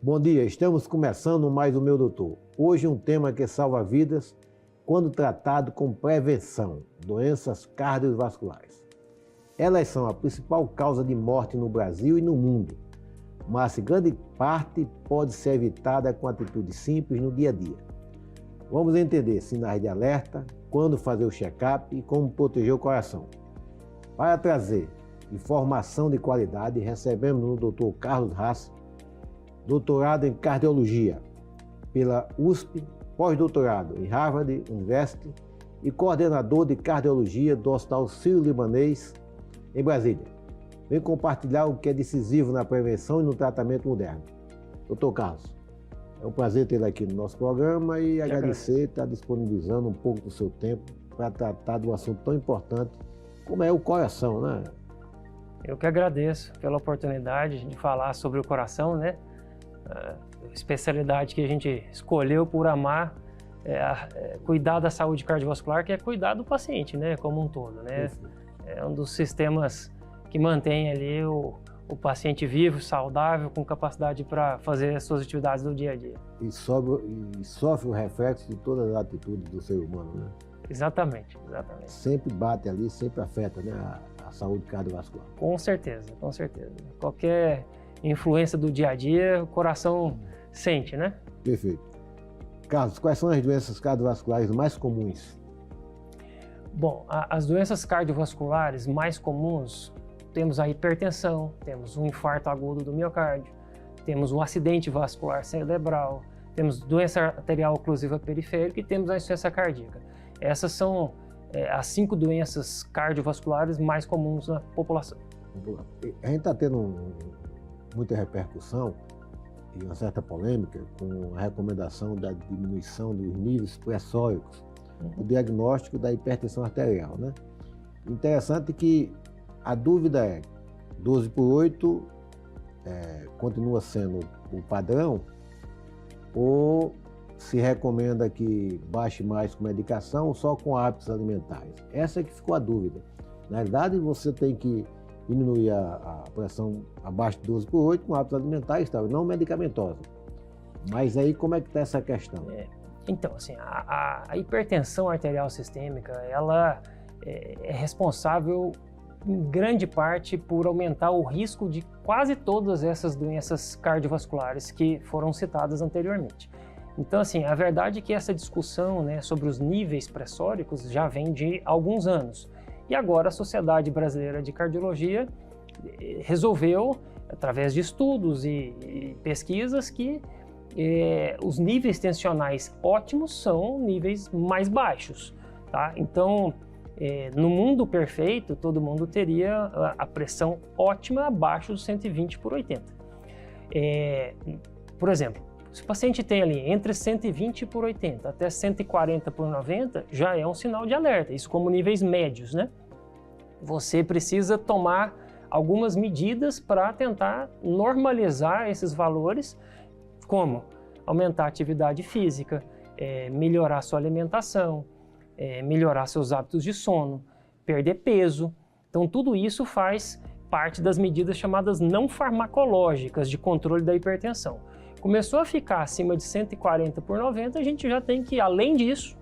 Bom dia, estamos começando mais o Meu Doutor. Hoje um tema que salva vidas quando tratado com prevenção, doenças cardiovasculares. Elas são a principal causa de morte no Brasil e no mundo, mas grande parte pode ser evitada com atitudes simples no dia a dia. Vamos entender sinais de alerta, quando fazer o check-up e como proteger o coração. Para trazer informação de qualidade, recebemos o Dr. Carlos Rassi, doutorado em cardiologia pela USP, pós-doutorado em Harvard University e coordenador de cardiologia do Hospital Sírio-Libanês em Brasília. Vem compartilhar o que é decisivo na prevenção e no tratamento moderno. Dr. Carlos, é um prazer tê-lo aqui no nosso programa e agradecer estar disponibilizando um pouco do seu tempo para tratar de um assunto tão importante como é o coração, né? Eu que agradeço pela oportunidade de falar sobre o coração, né? A especialidade que a gente escolheu por amar cuidar da saúde cardiovascular, que é cuidar do paciente, né, como um todo, né? É um dos sistemas que mantém ali o paciente vivo, saudável, com capacidade para fazer as suas atividades do dia a dia. E sofre o reflexo de todas as atitudes do ser humano, né? Exatamente, exatamente. Sempre bate ali, sempre afeta, né, a saúde cardiovascular. Com certeza, com certeza. Qualquer influência do dia a dia, o coração sente, né? Perfeito. Carlos, quais são as doenças cardiovasculares mais comuns? Bom, as doenças cardiovasculares mais comuns, temos a hipertensão, temos um infarto agudo do miocárdio, temos um acidente vascular cerebral, temos doença arterial oclusiva periférica e temos a insuficiência cardíaca. Essas são as 5 doenças cardiovasculares mais comuns na população. A gente está tendo muita repercussão e uma certa polêmica com a recomendação da diminuição dos níveis pressóricos no diagnóstico da hipertensão arterial, né? Interessante que a dúvida é, 12/8 continua sendo o padrão ou se recomenda que baixe mais com medicação ou só com hábitos alimentares? Essa é que ficou a dúvida. Na verdade, você tem que diminuir a pressão abaixo de 12/8 com hábitos alimentares, não medicamentosos. Mas aí como é que está essa questão? Então, assim, a hipertensão arterial sistêmica, ela é responsável em grande parte por aumentar o risco de quase todas essas doenças cardiovasculares que foram citadas anteriormente. Então, assim, a verdade é que essa discussão, né, sobre os níveis pressóricos já vem de alguns anos. E agora a Sociedade Brasileira de Cardiologia resolveu, através de estudos e pesquisas, que os níveis tensionais ótimos são níveis mais baixos, tá? Então, no mundo perfeito, todo mundo teria a pressão ótima abaixo dos 120/80. Por exemplo, se o paciente tem ali entre 120/80 até 140/90, já é um sinal de alerta, isso como níveis médios, né? Você precisa tomar algumas medidas para tentar normalizar esses valores, como aumentar a atividade física, melhorar sua alimentação, melhorar seus hábitos de sono, perder peso. Então tudo isso faz parte das medidas chamadas não farmacológicas de controle da hipertensão. Começou a ficar acima de 140/90, a gente já tem que, além disso,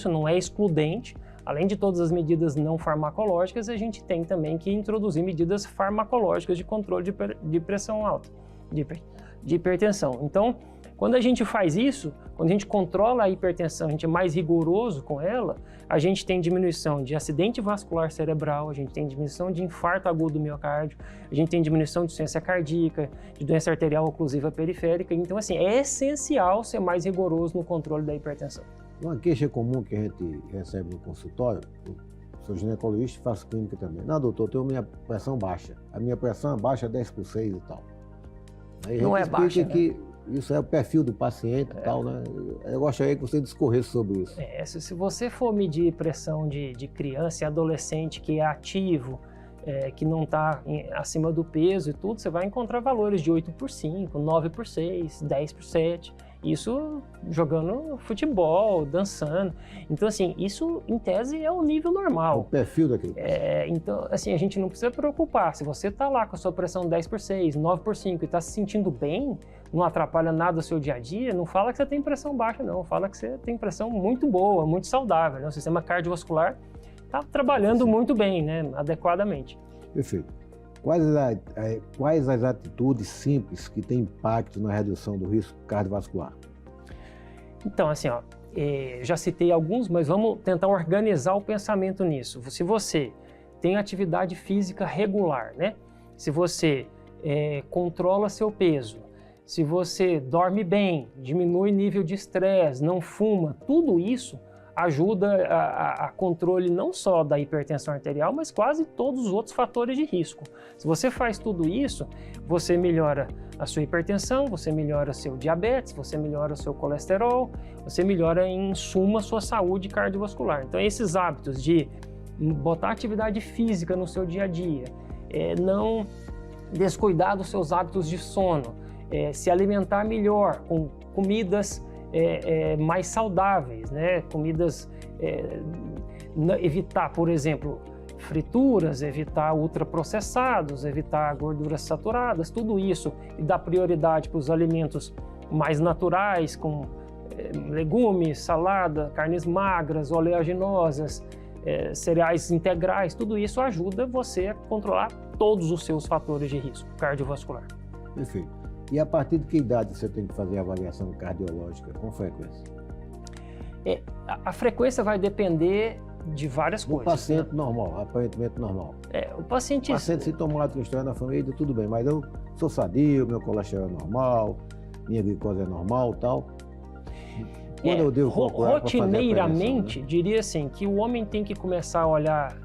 não é excludente, além de todas as medidas não farmacológicas, a gente tem também que introduzir medidas farmacológicas de controle de pressão alta, de hipertensão. Então, quando a gente faz isso, quando a gente controla a hipertensão, a gente é mais rigoroso com ela, a gente tem diminuição de acidente vascular cerebral, a gente tem diminuição de infarto agudo do miocárdio, a gente tem diminuição de insuficiência cardíaca, de doença arterial oclusiva periférica. Então, assim, é essencial ser mais rigoroso no controle da hipertensão. Uma queixa comum que a gente recebe no consultório, eu sou ginecologista e faço clínica também. Não, doutor, eu tenho minha pressão baixa. A minha pressão abaixa 10/6 e tal. Aí não é baixa, que né? Isso é o perfil do paciente e tal, né? Eu gostaria que você discorresse sobre isso. Se você for medir pressão de criança e adolescente que é ativo, que não está acima do peso e tudo, você vai encontrar valores de 8/5, 9/6, 10/7. Isso jogando futebol, dançando. Então, assim, isso em tese é o nível É o normal. perfil daquilo. Então, assim, a gente não precisa preocupar. Se você está lá com a sua pressão 10/6, 9/5 e está se sentindo bem, não atrapalha nada o seu dia a dia, não fala que você tem pressão baixa, não. Fala que você tem pressão muito boa, muito saudável, né? O sistema cardiovascular está trabalhando muito bem, né? Adequadamente. Perfeito. Quais as atitudes simples que têm impacto na redução do risco cardiovascular? Então, assim, ó, já citei alguns, mas vamos tentar organizar o pensamento nisso. Se você tem atividade física regular, né? Se você controla seu peso, se você dorme bem, diminui nível de estresse, não fuma, tudo isso ajuda a controle não só da hipertensão arterial, mas quase todos os outros fatores de risco. Se você faz tudo isso, você melhora a sua hipertensão, você melhora seu diabetes, você melhora o seu colesterol, você melhora, em suma, a sua saúde cardiovascular. Então, esses hábitos de botar atividade física no seu dia a dia, não descuidar dos seus hábitos de sono, se alimentar melhor com comidas mais saudáveis, né? Comidas, evitar, por exemplo, frituras, evitar ultraprocessados, evitar gorduras saturadas, tudo isso, e dar prioridade para os alimentos mais naturais, com legumes, salada, carnes magras, oleaginosas, cereais integrais, tudo isso ajuda você a controlar todos os seus fatores de risco cardiovascular. Perfeito. E a partir de que idade você tem que fazer a avaliação cardiológica com frequência? A frequência vai depender de várias coisas. O paciente normal, aparentemente normal. O paciente sintomático estranho na família, tudo bem, mas eu sou sadio, meu colesterol é normal, minha glicose é normal, tal. Quando eu devo procurar rotineiramente, diria assim, que o homem tem que começar a olhar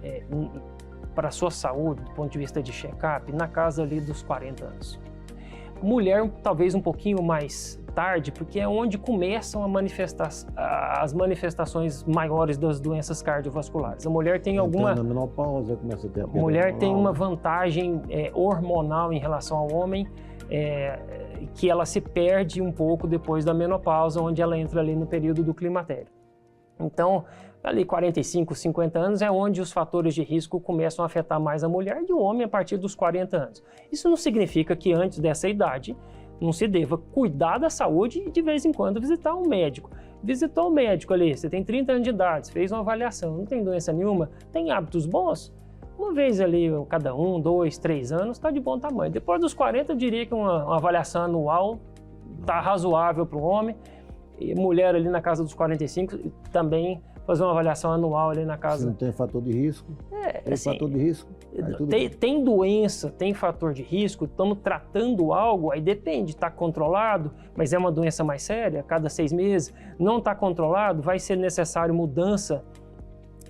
para a sua saúde, do ponto de vista de check-up, na casa ali dos 40 anos. Mulher, talvez um pouquinho mais tarde, porque é onde começam as manifestações maiores das doenças cardiovasculares. A mulher tem Na menopausa, começa a ter a mulher tem uma vantagem hormonal em relação ao homem, que ela se perde um pouco depois da menopausa, onde ela entra ali no período do climatério. Então, ali 45, 50 anos é onde os fatores de risco começam a afetar mais a mulher e o homem a partir dos 40 anos. Isso não significa que antes dessa idade não se deva cuidar da saúde e de vez em quando visitar um médico. Visitou o médico ali, você tem 30 anos de idade, fez uma avaliação, não tem doença nenhuma, tem hábitos bons? Uma vez ali, cada 1, 2, 3 anos, está de bom tamanho. Depois dos 40, eu diria que uma avaliação anual está razoável para o homem. E mulher ali na casa dos 45, também fazer uma avaliação anual ali na casa. Se não tem fator de risco, tem assim, fator de risco. Tem doença, tem fator de risco, estamos tratando algo, aí depende, está controlado, mas é uma doença mais séria, a cada 6 meses, não está controlado, vai ser necessário mudança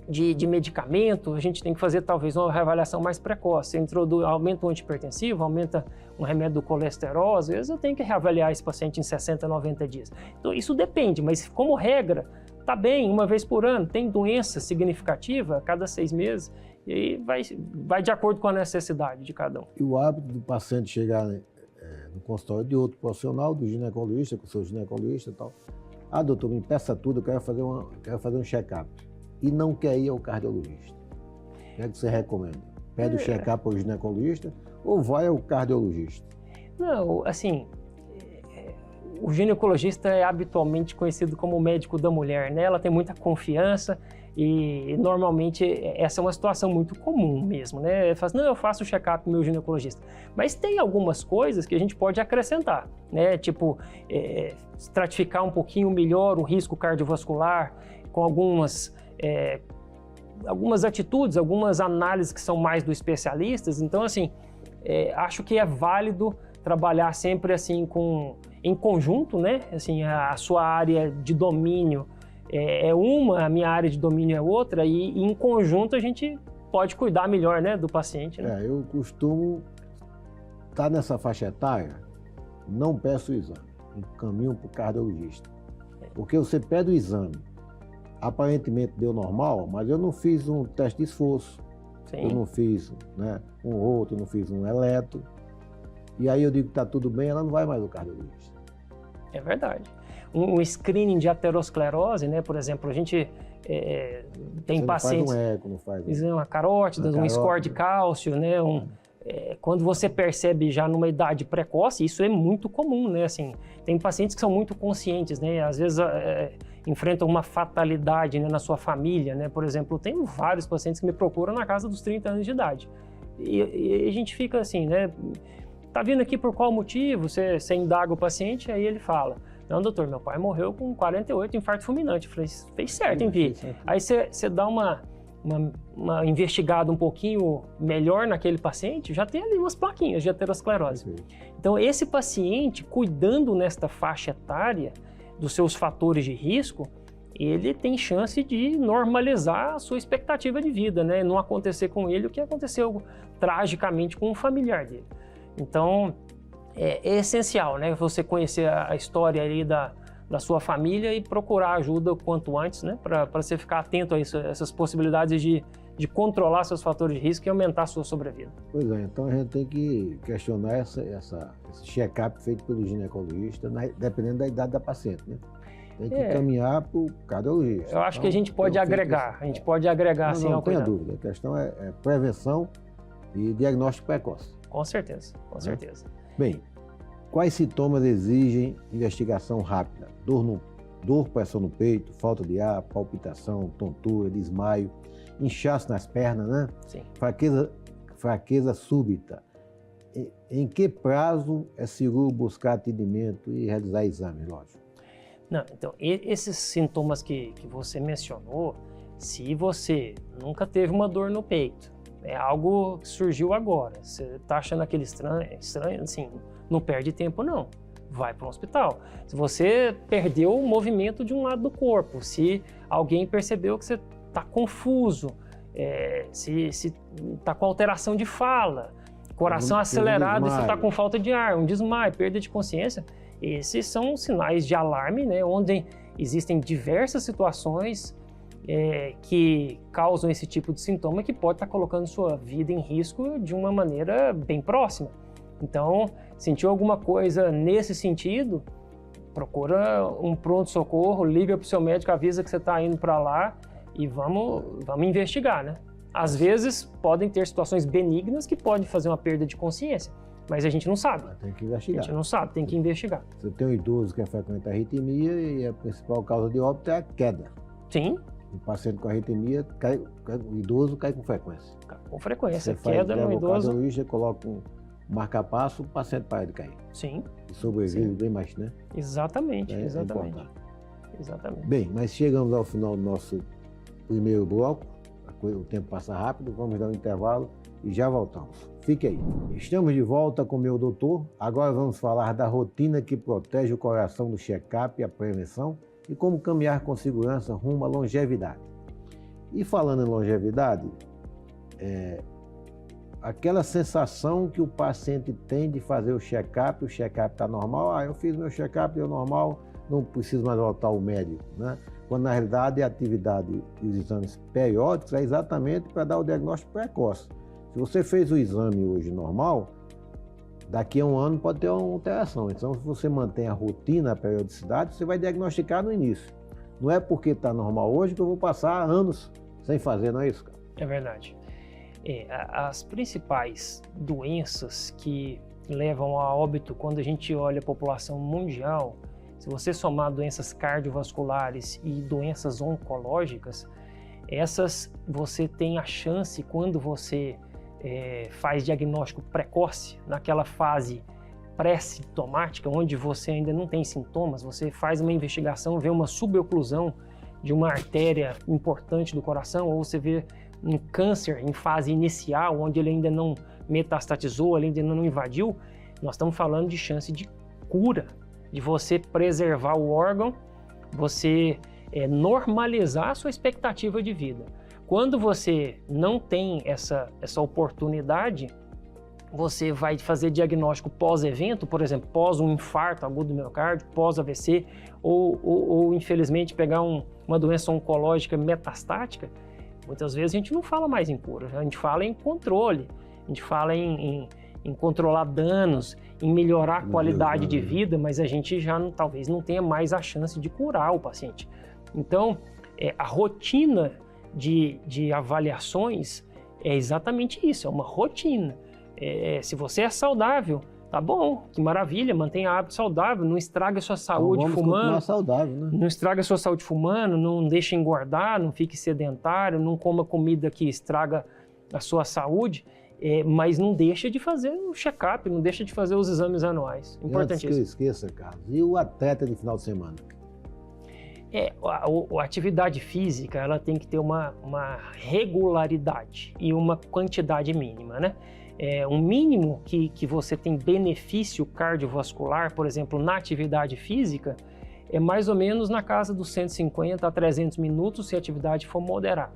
de medicamento, a gente tem que fazer talvez uma reavaliação mais precoce. Aumenta o antihipertensivo, aumenta um remédio do colesterol, às vezes eu tenho que reavaliar esse paciente em 60, 90 dias. Então isso depende, mas como regra, está bem, uma vez por ano, tem doença significativa a cada 6 meses, e aí vai de acordo com a necessidade de cada um. E o hábito do paciente chegar no consultório de outro profissional, do ginecologista, com o seu ginecologista e tal. Ah, doutor, me peça tudo, eu quero fazer um check-up. E não quer ir ao cardiologista. O que é que você recomenda? Pede o check-up ao ginecologista ou vai ao cardiologista? Não, assim, o ginecologista é habitualmente conhecido como o médico da mulher, né? Ela tem muita confiança e normalmente essa é uma situação muito comum mesmo, né? Eu faço o check-up com o meu ginecologista. Mas tem algumas coisas que a gente pode acrescentar, né? Tipo, estratificar um pouquinho melhor o risco cardiovascular com algumas atitudes, algumas análises que são mais dos especialistas. Então, assim, acho que é válido trabalhar sempre assim em conjunto, né? Assim, a sua área de domínio é uma, a minha área de domínio é outra, e em conjunto a gente pode cuidar melhor, né, do paciente. Né? Eu costumo estar nessa faixa etária, não peço o exame, encaminho para o cardiologista. Porque você pede o exame, aparentemente deu normal, mas eu não fiz um teste de esforço, eu não fiz um outro, não fiz um eletro, e aí eu digo que está tudo bem, ela não vai mais ao cardiologista. É verdade. um screening de aterosclerose, né? Por exemplo, a gente tem pacientes... Faz um eco, não faz uma carótida, um score de cálcio, né? Quando você percebe já numa idade precoce, isso é muito comum, né? Assim, tem pacientes que são muito conscientes, né? Às vezes enfrentam uma fatalidade, né, na sua família, né? Por exemplo, eu tenho vários pacientes que me procuram na casa dos 30 anos de idade. E a gente fica assim, né? Tá vindo aqui por qual motivo? Você indaga o paciente, aí ele fala: não, doutor, meu pai morreu com 48, infarto fulminante. Eu falei: fez certo em vir. Aí você dá uma investigada um pouquinho melhor naquele paciente, já tem ali umas plaquinhas de aterosclerose. Então, esse paciente, cuidando nesta faixa etária dos seus fatores de risco, ele tem chance de normalizar a sua expectativa de vida, né? Não acontecer com ele o que aconteceu tragicamente com um familiar dele. Então, é essencial, né? Você conhecer a história ali da sua família e procurar ajuda o quanto antes, né? Para você ficar atento a isso, essas possibilidades de controlar seus fatores de risco e aumentar a sua sobrevida. Pois é, então a gente tem que questionar esse check-up feito pelo ginecologista, dependendo da idade da paciente, né? Tem que caminhar para o cardiologista. Eu acho que a gente pode agregar, assim, não tenha dúvida. A questão é prevenção e diagnóstico precoce. Com certeza, com certeza. Bem, quais sintomas exigem investigação rápida? Dor, pressão no peito, falta de ar, palpitação, tontura, desmaio, inchaço nas pernas, né? Sim. Fraqueza súbita. Em que prazo é seguro buscar atendimento e realizar exames, lógico? Não, então, esses sintomas que você mencionou, se você nunca teve uma dor no peito, é algo que surgiu agora, você está achando aquele estranho, assim, não perde tempo não, vai para um hospital. Se você perdeu o movimento de um lado do corpo, se alguém percebeu que você está confuso, se está com alteração de fala, coração acelerado, você está com falta de ar, um desmaio, perda de consciência, esses são sinais de alarme, né, onde existem diversas situações que causam esse tipo de sintoma que pode estar colocando sua vida em risco de uma maneira bem próxima. Então, sentiu alguma coisa nesse sentido, procura um pronto-socorro, liga para o seu médico, avisa que você está indo para lá e vamos investigar, né? Às vezes podem ter situações benignas que podem fazer uma perda de consciência, mas a gente não sabe. Tem que investigar. A gente não sabe, tem que investigar. Você tem um idoso que frequenta arritmia e a principal causa de óbito é a queda. Sim. O paciente com arritmia, o idoso cai com frequência. Com frequência. Você queda no idoso. O cardiologista coloca um marca-passo, o paciente para de cair. Sim. E sobrevive bem mais, né? Exatamente, É exatamente. Importante. Exatamente. Bem, mas chegamos ao final do nosso primeiro bloco. O tempo passa rápido, vamos dar um intervalo e já voltamos. Fique aí. Estamos de volta com o meu doutor. Agora vamos falar da rotina que protege o coração do check-up e a prevenção e como caminhar com segurança rumo à longevidade. E falando em longevidade, aquela sensação que o paciente tem de fazer o check-up está normal, eu fiz meu check-up, deu normal, não preciso mais voltar ao médico, né? Quando na realidade a atividade e os exames periódicos é exatamente para dar o diagnóstico precoce. Se você fez o exame hoje normal, daqui a um ano pode ter uma alteração. Então, se você mantém a rotina, a periodicidade, você vai diagnosticar no início. Não é porque está normal hoje que eu vou passar anos sem fazer, não é isso, cara? É verdade. As principais doenças que levam a óbito quando a gente olha a população mundial, se você somar doenças cardiovasculares e doenças oncológicas, essas você tem a chance, quando você faz diagnóstico precoce, naquela fase pré-sintomática, onde você ainda não tem sintomas, você faz uma investigação, vê uma suboclusão de uma artéria importante do coração, ou você vê um câncer em fase inicial, onde ele ainda não metastatizou, ele ainda não invadiu, nós estamos falando de chance de cura, de você preservar o órgão, você normalizar a sua expectativa de vida. Quando você não tem essa oportunidade, você vai fazer diagnóstico pós-evento, por exemplo, pós um infarto agudo do miocárdio, pós-AVC, ou infelizmente pegar uma doença oncológica metastática. Muitas vezes a gente não fala mais em cura, a gente fala em controle, a gente fala em em controlar danos, em melhorar a qualidade de vida, mas a gente já talvez não tenha mais a chance de curar o paciente. Então, a rotina de avaliações é exatamente isso, é uma rotina. Se você é saudável, tá bom, que maravilha, mantenha hábito saudável, não estraga a sua saúde então, fumando. Saudável, né? Não estraga a sua saúde fumando, não deixe engordar, não fique sedentário, não coma comida que estraga a sua saúde, mas não deixa de fazer o check-up, não deixa de fazer os exames anuais. Importantíssimo. Antes que eu esqueça, Carlos, e o atleta de final de semana? A atividade física, ela tem que ter uma regularidade e uma quantidade mínima, né? Um mínimo que você tem benefício cardiovascular, por exemplo, na atividade física, é mais ou menos na casa dos 150 a 300 minutos se a atividade for moderada,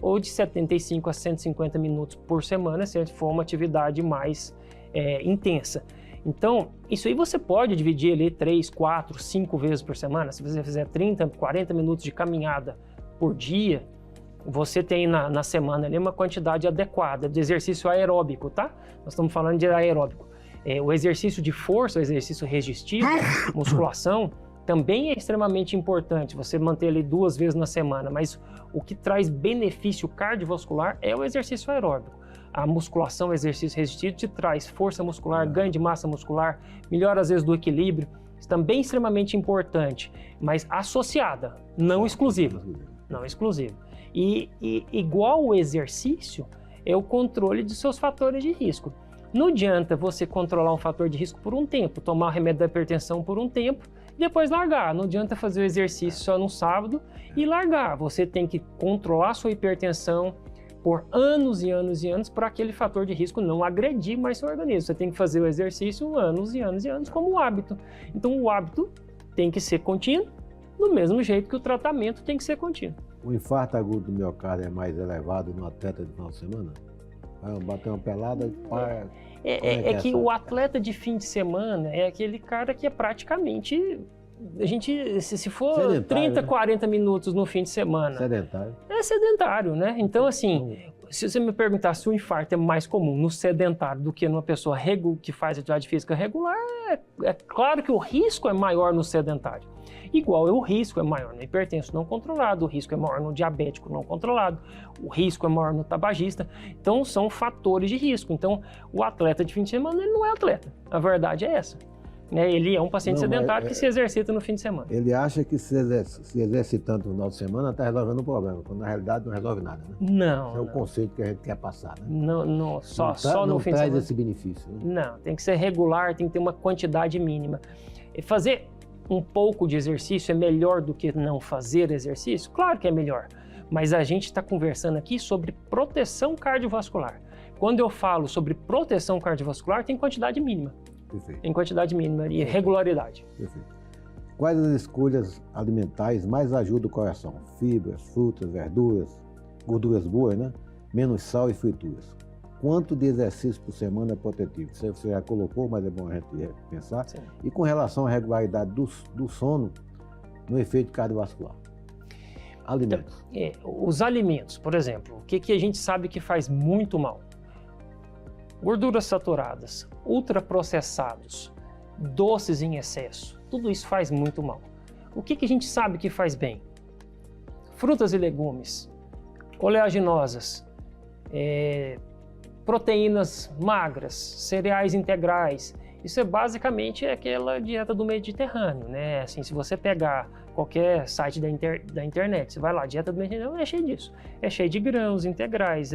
ou de 75 a 150 minutos por semana se for uma atividade mais intensa. Então, isso aí você pode dividir ali 3, 4, 5 vezes por semana. Se você fizer 30, 40 minutos de caminhada por dia, você tem na semana ali uma quantidade adequada de exercício aeróbico, tá? Nós estamos falando de aeróbico. O exercício de força, o exercício resistivo, musculação, também é extremamente importante você manter ali 2 vezes na semana, mas o que traz benefício cardiovascular é o exercício aeróbico. A musculação, o exercício resistivo, te traz força muscular, ganho de massa muscular, melhora às vezes do equilíbrio, isso também é extremamente importante, mas associada, não exclusiva. Não exclusiva. E igual o exercício, é o controle de seus fatores de risco. Não adianta você controlar um fator de risco por um tempo, tomar o remédio da hipertensão por um tempo, e depois largar. Não adianta fazer o exercício só no sábado e largar. Você tem que controlar a sua hipertensão por anos e anos e anos para aquele fator de risco não agredir mais seu organismo. Você tem que fazer o exercício anos e anos e anos como um hábito. Então o hábito tem que ser contínuo, do mesmo jeito que o tratamento tem que ser contínuo. O infarto agudo do miocárdio é mais elevado no atleta de final de semana? Vai bater uma pelada e que o atleta de fim de semana é aquele cara que é praticamente... A gente, se for sedentário, 30, né? 40 minutos no fim de semana... Sedentário. É sedentário, né? Então, assim, se você me perguntar se o infarto é mais comum no sedentário do que numa pessoa que faz atividade física regular, é claro que o risco é maior no sedentário. Igual o risco é maior no hipertenso não controlado, o risco é maior no diabético não controlado, o risco é maior no tabagista. Então, são fatores de risco. Então, o atleta de fim de semana, ele não é atleta. A verdade é essa. Ele é um paciente sedentário que se exercita no fim de semana. Ele acha que se exercitando no final de semana está resolvendo o problema, quando na realidade não resolve nada, né? Não. Esse é o conceito que a gente quer passar, né? Não, só no fim de semana. Não traz esse benefício, né? Não, tem que ser regular, tem que ter uma quantidade mínima. E fazer um pouco de exercício é melhor do que não fazer exercício? Claro que é melhor, mas a gente está conversando aqui sobre proteção cardiovascular. Quando eu falo sobre proteção cardiovascular, tem quantidade mínima. Perfeito. Em quantidade mínima e regularidade. Perfeito. Quais as escolhas alimentares mais ajudam o coração? Fibras, frutas, verduras, gorduras boas, né? Menos sal e frituras. Quanto de exercício por semana é protetivo? Isso você já colocou, mas é bom a gente pensar. Sim. E com relação à regularidade do sono no efeito cardiovascular? Alimentos. Os alimentos, por exemplo, o que a gente sabe que faz muito mal? Gorduras saturadas, ultraprocessados, doces em excesso, tudo isso faz muito mal. O que a gente sabe que faz bem? Frutas e legumes, oleaginosas, proteínas magras, cereais integrais. Isso é basicamente aquela dieta do Mediterrâneo, né? Assim, se você pegar qualquer site da internet, você vai lá, dieta do Mediterrâneo, é cheio disso. É cheio de grãos integrais,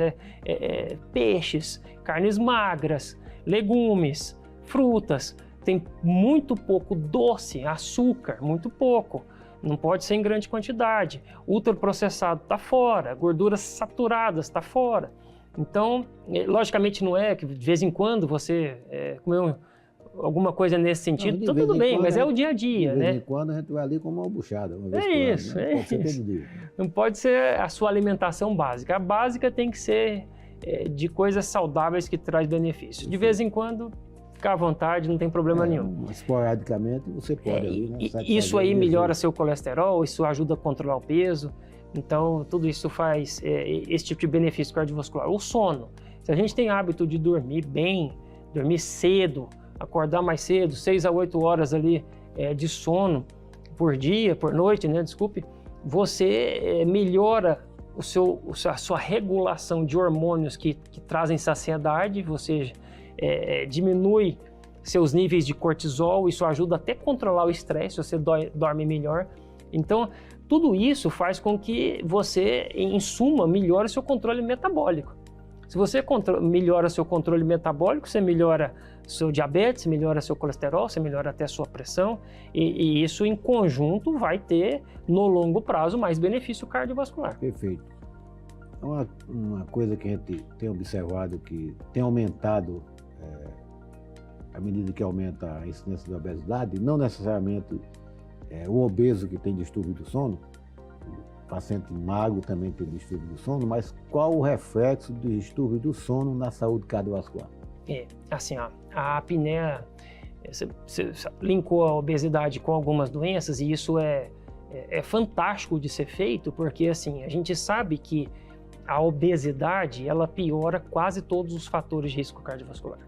peixes, carnes magras, legumes, frutas. Tem muito pouco doce, açúcar, muito pouco. Não pode ser em grande quantidade. Ultraprocessado está fora, gorduras saturadas está fora. Então, logicamente não é que de vez em quando você comeu alguma coisa nesse sentido, então tudo bem, mas é o dia a dia, né? De vez em quando a gente vai ali com uma albuchada, uma vez isso, por ano, né? Pode ser todo dia. Não pode ser a sua alimentação básica. A básica tem que ser de coisas saudáveis que traz benefícios. De vez em quando, fica à vontade, não tem problema nenhum. Esporadicamente você pode ali, né? Isso aí melhora seu colesterol, isso ajuda a controlar o peso. Então, tudo isso faz esse tipo de benefício cardiovascular. O sono. Se a gente tem hábito de dormir bem, dormir cedo, acordar mais cedo, 6 a 8 horas ali de sono por dia, por noite, né? Desculpe, você melhora a sua regulação de hormônios que trazem saciedade, você diminui seus níveis de cortisol, isso ajuda até a controlar o estresse, você dorme melhor. Então, tudo isso faz com que você, em suma, melhore seu controle metabólico. Se você melhora seu controle metabólico, você melhora seu diabetes, melhora seu colesterol, você melhora até a sua pressão, e isso em conjunto vai ter, no longo prazo, mais benefício cardiovascular. Perfeito. Uma coisa que a gente tem observado que tem aumentado à medida que aumenta a incidência da obesidade, não necessariamente o obeso que tem distúrbio do sono, o paciente magro também tem distúrbio do sono, mas qual o reflexo do distúrbio do sono na saúde cardiovascular? Assim, a apneia, você linkou a obesidade com algumas doenças e isso é fantástico de ser feito, porque assim, a gente sabe que a obesidade, ela piora quase todos os fatores de risco cardiovascular.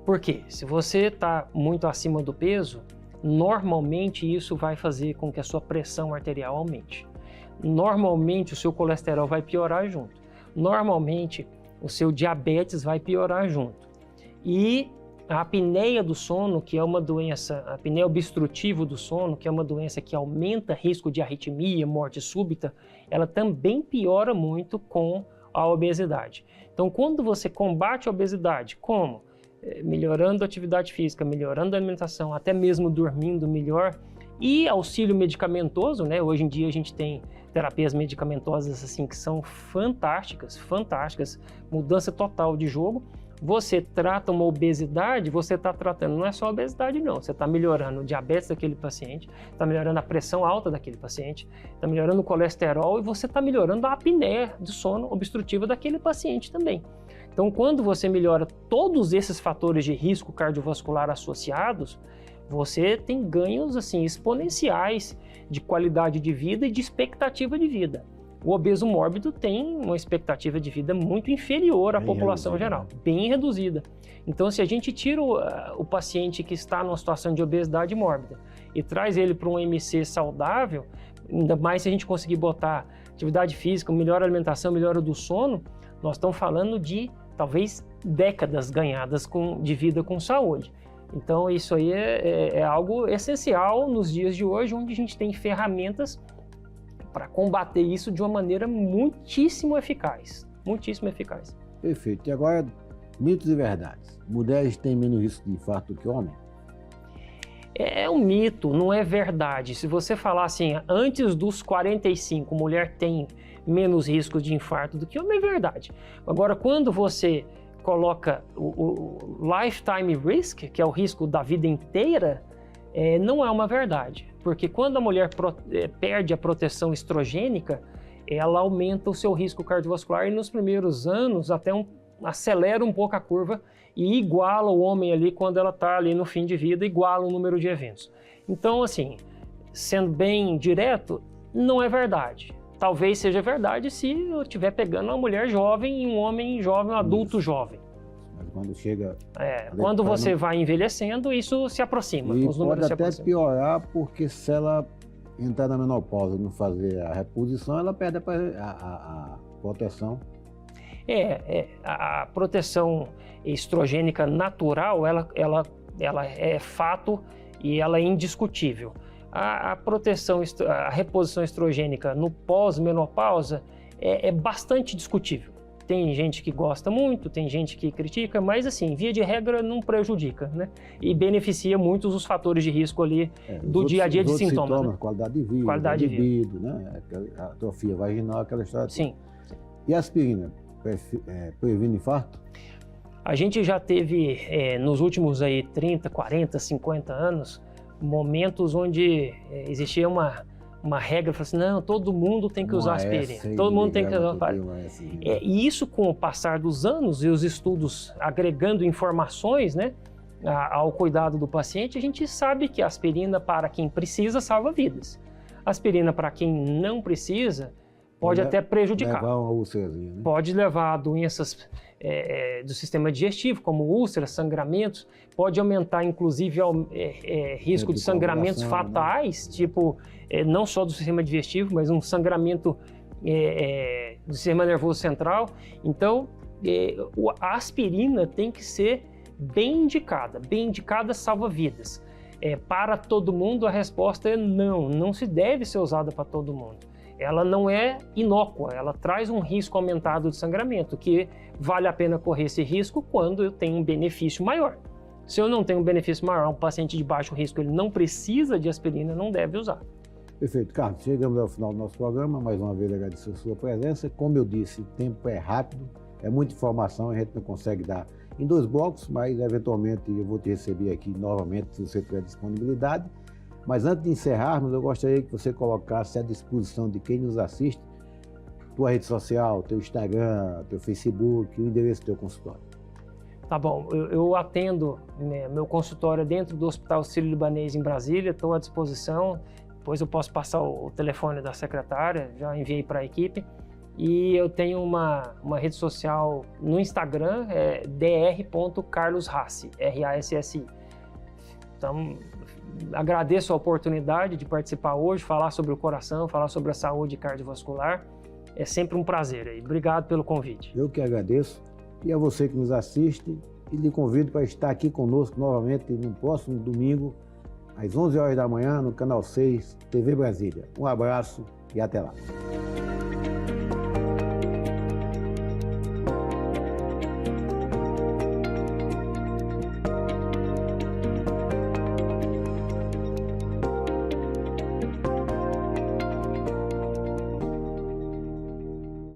Por quê? Se você está muito acima do peso, normalmente isso vai fazer com que a sua pressão arterial aumente. Normalmente o seu colesterol vai piorar junto. Normalmente o seu diabetes vai piorar junto. E a apneia do sono, que é uma doença, a apneia obstrutiva do sono, que é uma doença que aumenta risco de arritmia, morte súbita, ela também piora muito com a obesidade. Então, quando você combate a obesidade, como? Melhorando a atividade física, melhorando a alimentação, até mesmo dormindo melhor e auxílio medicamentoso, né? Hoje em dia a gente tem terapias medicamentosas assim que são fantásticas, mudança total de jogo. Você trata uma obesidade, você está tratando, não é só a obesidade não, você está melhorando o diabetes daquele paciente, está melhorando a pressão alta daquele paciente, está melhorando o colesterol e você está melhorando a apneia do sono obstrutiva daquele paciente também. Então, quando você melhora todos esses fatores de risco cardiovascular associados, você tem ganhos assim exponenciais de qualidade de vida e de expectativa de vida. O obeso mórbido tem uma expectativa de vida muito inferior à população geral, bem reduzida. Então, se a gente tira o paciente que está numa situação de obesidade mórbida e traz ele para um MC saudável, ainda mais se a gente conseguir botar atividade física, melhor alimentação, melhora do sono, nós estamos falando de talvez décadas ganhadas de vida com saúde. Então, isso aí é algo essencial nos dias de hoje, onde a gente tem ferramentas para combater isso de uma maneira muitíssimo eficaz. Muitíssimo eficaz. Perfeito. E agora, mitos e verdades. Mulheres têm menos risco de infarto do que homens? É um mito, não é verdade. Se você falar assim, antes dos 45, mulher tem menos risco de infarto do que homem, é verdade. Agora, quando você coloca o lifetime risk, que é o risco da vida inteira, não é uma verdade. Porque quando a mulher perde a proteção estrogênica, ela aumenta o seu risco cardiovascular e nos primeiros anos até acelera um pouco a curva e iguala o homem ali quando ela está ali no fim de vida, iguala o número de eventos. Então, assim, sendo bem direto, não é verdade. Talvez seja verdade se eu estiver pegando uma mulher jovem e um homem jovem, um adulto jovem. Mas quando chega... quando você vai envelhecendo, isso se aproxima. E os números pode até se piorar, porque se ela entrar na menopausa e não fazer a reposição, ela perde a proteção. A proteção estrogênica natural, ela é fato e ela é indiscutível. A reposição estrogênica no pós-menopausa é bastante discutível. Tem gente que gosta muito, tem gente que critica, mas assim, via de regra não prejudica, né? E beneficia muitos os fatores de risco ali do dia a dia de sintomas. Né? Qualidade de vida, qualidade de libido, né? Atrofia vaginal, aquela história. Sim. E a aspirina previne infarto? A gente já teve, nos últimos aí 30, 40, 50 anos, momentos onde existia uma regra, assim, não, todo mundo tem que usar aspirina, todo mundo tem que usar aspirina. E isso, com o passar dos anos e os estudos agregando informações, né, ao cuidado do paciente, a gente sabe que a aspirina para quem precisa salva vidas. A aspirina para quem não precisa pode até prejudicar. Levar uma úlcerazinha, né? Pode levar a doenças do sistema digestivo, como úlceras, sangramentos, pode aumentar inclusive risco de sangramentos fatais, né? Tipo, não só do sistema digestivo, mas um sangramento do sistema nervoso central. Então, a aspirina tem que ser bem indicada salva vidas. Para todo mundo, a resposta é não se deve ser usada para todo mundo. Ela não é inócua, ela traz um risco aumentado de sangramento, que vale a pena correr esse risco quando eu tenho um benefício maior. Se eu não tenho um benefício maior, um paciente de baixo risco, ele não precisa de aspirina, não deve usar. Perfeito. Carlos, chegamos ao final do nosso programa, mais uma vez agradecer a sua presença. Como eu disse, o tempo é rápido, é muita informação, a gente não consegue dar em 2 blocos, mas eventualmente eu vou te receber aqui novamente se você tiver disponibilidade. Mas antes de encerrarmos, eu gostaria que você colocasse à disposição de quem nos assiste tua rede social, teu Instagram, teu Facebook, o endereço do teu consultório. Tá bom, eu atendo meu consultório dentro do Hospital Sírio-Libanês em Brasília, estou à disposição, depois eu posso passar o telefone da secretária, já enviei para a equipe. E eu tenho uma rede social no Instagram, dr.carlosrassi, R-A-S-S-I. Então, agradeço a oportunidade de participar hoje, falar sobre o coração, falar sobre a saúde cardiovascular. É sempre um prazer. Obrigado pelo convite. Eu que agradeço. E a você que nos assiste, e lhe convido para estar aqui conosco novamente no próximo domingo, às 11 horas da manhã, no Canal 6, TV Brasília. Um abraço e até lá.